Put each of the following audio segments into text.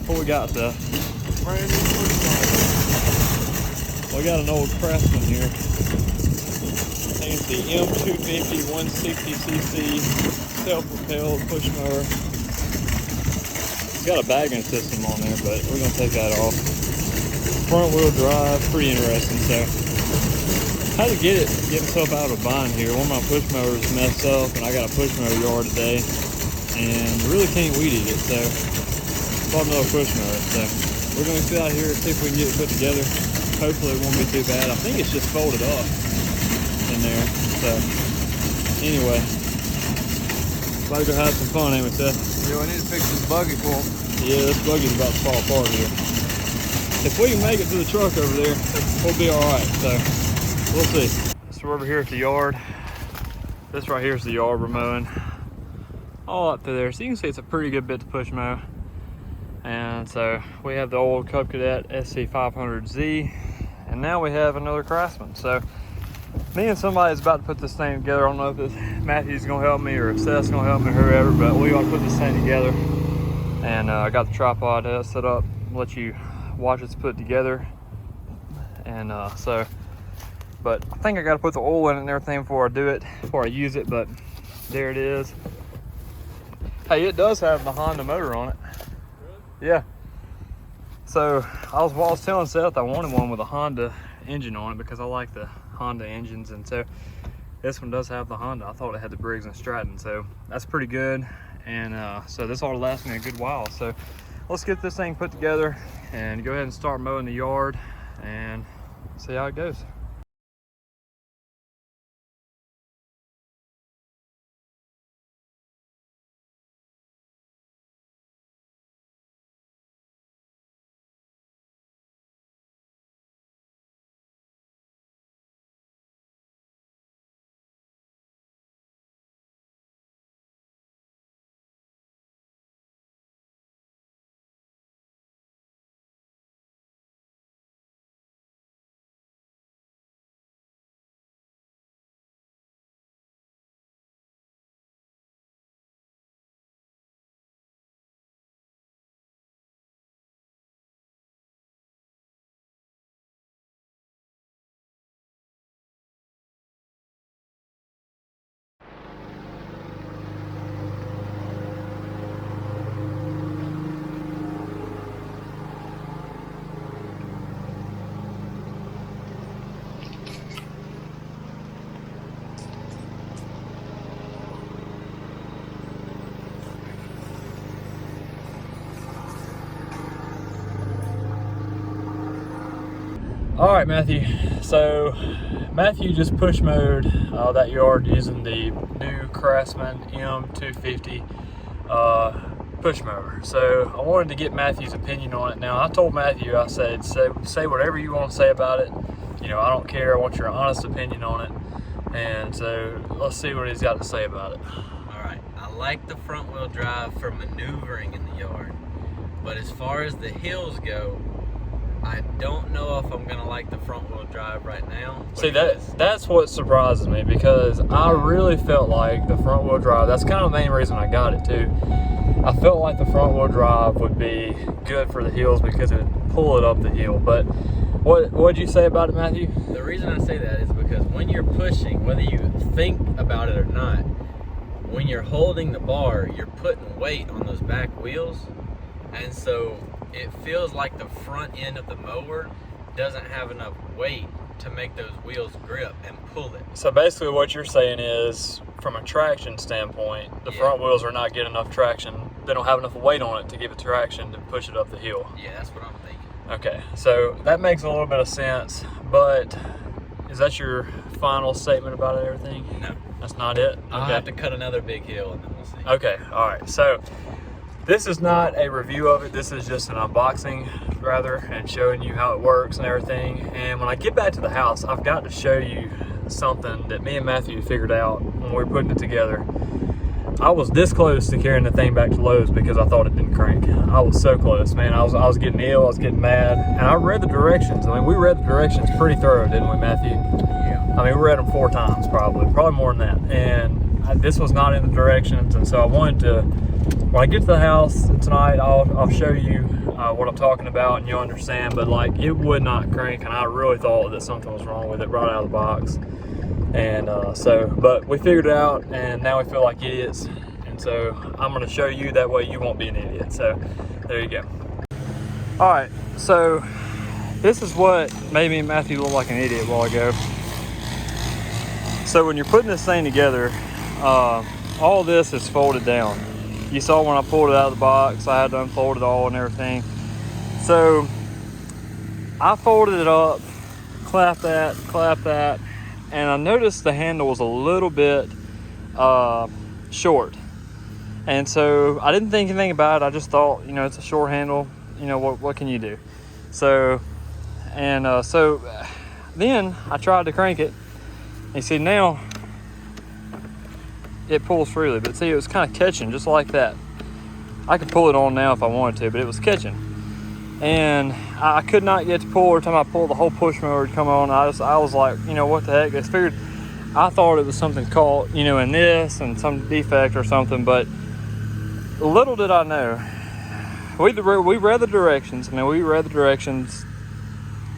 What we got, Seth? Brand new push mower. We got an old Craftsman here. I think it's the M250 160cc self-propelled push mower. It's got a bagging system on there, but we're gonna take that off. Front wheel drive, pretty interesting. So, how to get myself out of a bind here. One of my push mowers messed up, and I got a push mower yard today, and really can't weed eat it. So, bought another push mower. So, we're gonna sit out here and see if we can get it put together. Hopefully, it won't be too bad. I think it's just folded up in there. So, anyway, about to go have some fun, ain't we, Seth? Yeah, I need to fix this buggy for him. Yeah, this buggy's about to fall apart here. If we can make it to the truck over there, we'll be all right. So, we'll see. So we're over here at the yard. This right here is the yard we're mowing. All up to there. So you can see it's a pretty good bit to push mow. And so we have the old Cub Cadet SC500Z. And now we have another Craftsman. So me and somebody's about to put this thing together. I don't know if Matthew's gonna help me or if Seth's gonna help me or whoever, but we ought to put this thing together. And I got the tripod set up, let you watch it's put together. And but I think I got to put the oil in it and everything before I do it, before I use it, but there it is. Hey, it does have the Honda motor on it. Really? Yeah. So I was telling Seth I wanted one with a Honda engine on it because I like the Honda engines, and so this one does have the Honda. I thought it had the Briggs and Stratton, so that's pretty good. And so this ought to last me a good while. So let's get this thing put together and go ahead and start mowing the yard and see how it goes. All right, Matthew. So Matthew just push mowed that yard using the new Craftsman M250 push mower. So I wanted to get Matthew's opinion on it. Now I told Matthew, I said, say whatever you want to say about it. You know, I don't care. I want your honest opinion on it. And so let's see what he's got to say about it. All right, I like the front wheel drive for maneuvering in the yard, but as far as the hills go, I don't know if I'm gonna like the front wheel drive right now. See, that's what surprises me, because I really felt like the front wheel drive, that's kind of the main reason I got it too. I felt like the front wheel drive would be good for the hills because it would pull it up the hill. But what'd you say about it, Matthew? The reason I say that is because when you're pushing, whether you think about it or not, when you're holding the bar, you're putting weight on those back wheels, and so it feels like the front end of the mower doesn't have enough weight to make those wheels grip and pull it. So basically what you're saying is, from a traction standpoint, the front wheels are not getting enough traction. They don't have enough weight on it to give it traction to push it up the hill. Yeah, that's what I'm thinking. Okay, so that makes a little bit of sense, but is that your final statement about it, everything? No. That's not it? I'll have to cut another big hill and then we'll see. Okay, all right. So this is not a review of it. This is just an unboxing, rather, and showing you how it works and everything. And when I get back to the house, I've got to show you something that me and Matthew figured out when we were putting it together. I was this close to carrying the thing back to Lowe's because I thought it didn't crank. I was so close, man. I was getting ill, I was getting mad, and I read the directions. I mean, we read the directions pretty thorough, didn't we, Matthew? Yeah. I mean, we read them 4 times probably more than that. And this was not in the directions, and so I wanted to when I get to the house tonight, I'll show you what I'm talking about and you'll understand. But like, it would not crank, and I really thought that something was wrong with it right out of the box. And but we figured it out, and now we feel like idiots. And so I'm going to show you, that way you won't be an idiot. So there you go. All right, so this is what made me and Matthew look like an idiot a while ago. So when you're putting this thing together, all this is folded down. You saw when I pulled it out of the box, I had to unfold it all and everything. So I folded it up, clapped that, and I noticed the handle was a little bit short. And so I didn't think anything about it. I just thought, you know, it's a short handle. You know, what can you do? So, so then I tried to crank it. And you see now, it pulls freely, but see, it was kind of catching just like that. I could pull it on now if I wanted to, but it was catching. And I could not get to pull. Every time I pulled, the whole push mower would come on. I was like, you know, what the heck? I thought it was something caught, you know, in this and some defect or something, but little did I know. We read the directions. I mean, we read the directions.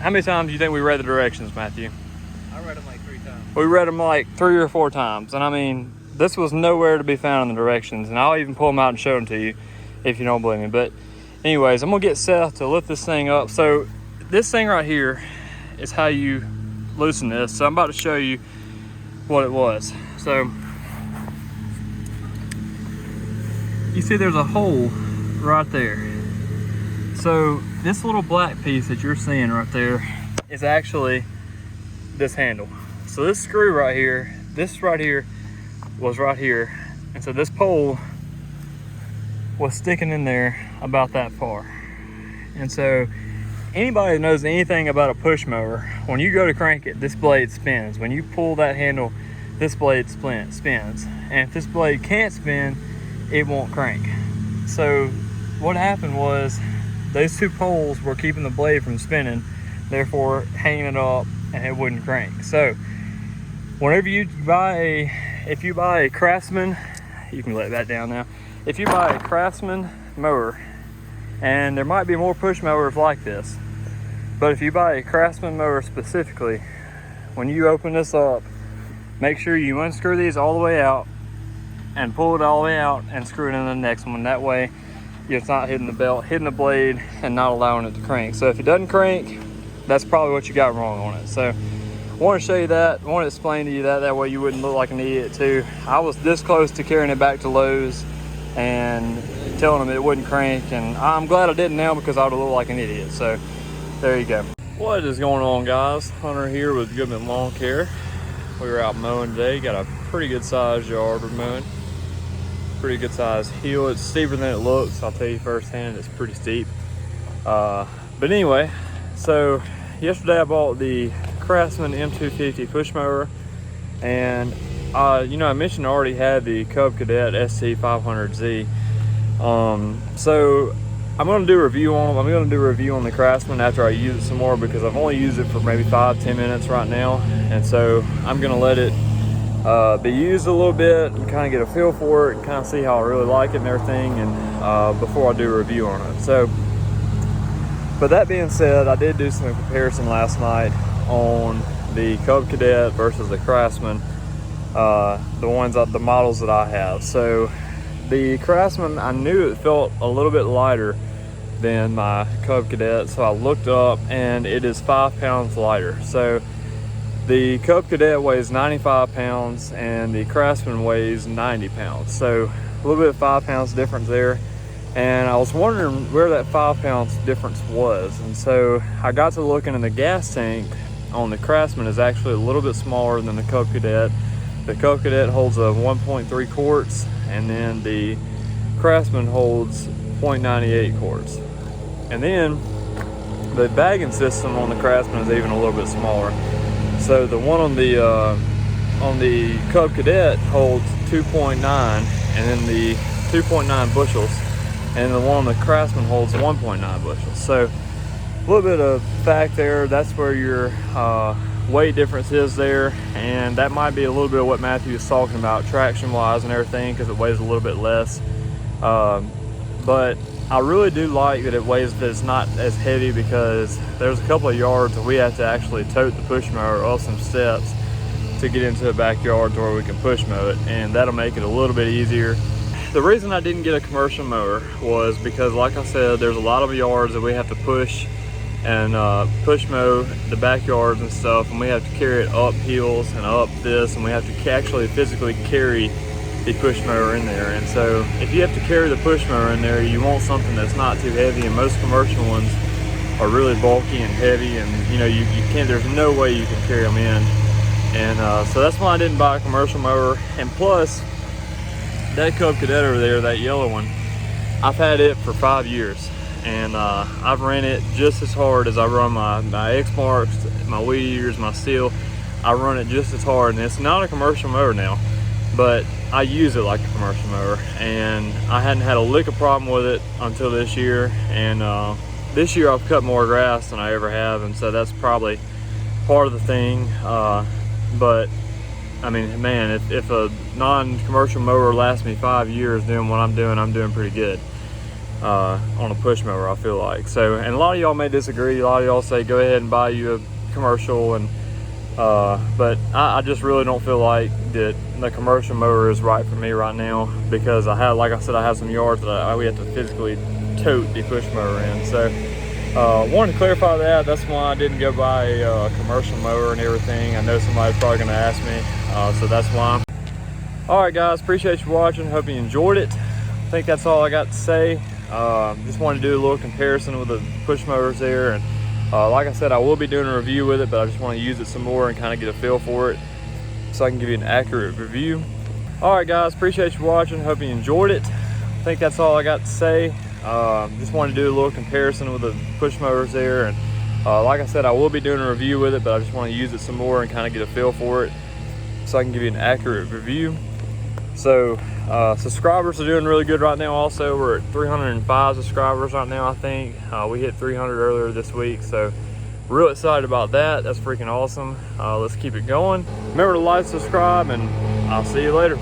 How many times do you think we read the directions, Matthew? I read them like 3 times. We read them like 3 or 4 times. And I mean, this was nowhere to be found in the directions. And I'll even pull them out and show them to you if you don't believe me. But anyways, I'm gonna get Seth to lift this thing up. So this thing right here is how you loosen this. So I'm about to show you what it was. So you see there's a hole right there. So this little black piece that you're seeing right there is actually this handle. So this screw right here, this right here was right here. And so this pole was sticking in there about that far. And so anybody that knows anything about a push mower, when you go to crank it, this blade spins. When you pull that handle, this blade spins. And if this blade can't spin, it won't crank. So what happened was those 2 poles were keeping the blade from spinning, therefore hanging it up, and it wouldn't crank. So whenever you buy if you buy a Craftsman, you can let that down now. If you buy a Craftsman mower, and there might be more push mowers like this, but if you buy a Craftsman mower specifically, when you open this up, make sure you unscrew these all the way out and pull it all the way out and screw it into the next one. That way it's not hitting the belt, hitting the blade, and not allowing it to crank. So if it doesn't crank, that's probably what you got wrong on it. So I want to show you that. I want to explain to you that way you wouldn't look like an idiot too. I was this close to carrying it back to Lowe's and telling them it wouldn't crank, and I'm glad I didn't now, because I would have looked like an idiot. So there you go. What is going on, guys? Hunter here with Goodman Lawn Care. We were out mowing today. Got a pretty good sized yard we're mowing. Pretty good sized hill. It's steeper than it looks. I'll tell you firsthand, it's pretty steep. But anyway, so yesterday I bought the Craftsman M250 push mower, and you know, I mentioned I already had the Cub Cadet ST500Z. So I'm going to do a review on them. I'm going to do a review on the Craftsman after I use it some more, because I've only used it for maybe 5-10 minutes right now, and so I'm going to let it be used a little bit and kind of get a feel for it and kind of see how I really like it and everything, and before I do a review on it. So, but that being said, I did do some comparison last night on the Cub Cadet versus the Craftsman, the models that I have. So the Craftsman, I knew it felt a little bit lighter than my Cub Cadet, so I looked up, and it is 5 pounds lighter. So the Cub Cadet weighs 95 pounds and the Craftsman weighs 90 pounds. So a little bit of 5 pounds difference there. And I was wondering where that 5 pounds difference was. And so I got to looking, and the gas tank on the Craftsman is actually a little bit smaller than the Cub Cadet. The Cub Cadet holds a 1.3 quarts, and then the Craftsman holds 0.98 quarts. And then the bagging system on the Craftsman is even a little bit smaller. So the one on the Cub Cadet holds 2.9, and then the 2.9 bushels, and the one on the Craftsman holds 1.9 bushels. So a little bit of fact there. That's where your weight difference is there, and that might be a little bit of what Matthew was talking about traction wise and everything, because it weighs a little bit less But I really do like that it's not as heavy, because there's a couple of yards that we have to actually tote the push mower up some steps to get into the backyard to where we can push mow it, and that'll make it a little bit easier. The reason I didn't get a commercial mower was because, like I said, there's a lot of yards that we have to push and push mow the backyards and stuff, and we have to carry it up hills and up this, and we have to actually physically carry the push mower in there. And so if you have to carry the push mower in there, you want something that's not too heavy, and most commercial ones are really bulky and heavy, and you know, you can't, there's no way you can carry them in. And so that's why I didn't buy a commercial mower. And plus, that Cub Cadet over there, that yellow one, I've had it for 5 years, and I've ran it just as hard as I run my X-Marks, my Weed Eaters, my Steel. I run it just as hard, and it's not a commercial mower now, but I use it like a commercial mower, and I hadn't had a lick of problem with it until this year. And this year I've cut more grass than I ever have, and so that's probably part of the thing. But I mean, man, if a non-commercial mower lasts me 5 years doing what I'm doing pretty good on a push mower, I feel like. So, and a lot of y'all may disagree. A lot of y'all say go ahead and buy you a commercial, and but I just really don't feel like that the commercial mower is right for me right now, because I have, like I said, I have some yards that we have to physically tote the push mower in. So wanted to clarify that. That's why I didn't go buy a commercial mower and everything. I know somebody's probably going to ask me, so that's why. All right, guys, appreciate you watching. Hope you enjoyed it. I think that's all I got to say. Just wanted to do a little comparison with the push mowers there, and like I said, I will be doing a review with it, but I just want to use it some more and kind of get a feel for it so I can give you an accurate review. All right, guys, appreciate you watching. Hope you enjoyed it. I think that's all I got to say. Just wanted to do a little comparison with the push mowers there, and like I said, I will be doing a review with it, but I just want to use it some more and kind of get a feel for it so I can give you an accurate review. So subscribers are doing really good right now. Also, we're at 305 subscribers right now, I think. We hit 300 earlier this week, so real excited about that. That's freaking awesome. Let's keep it going. Remember to like, subscribe, and I'll see you later.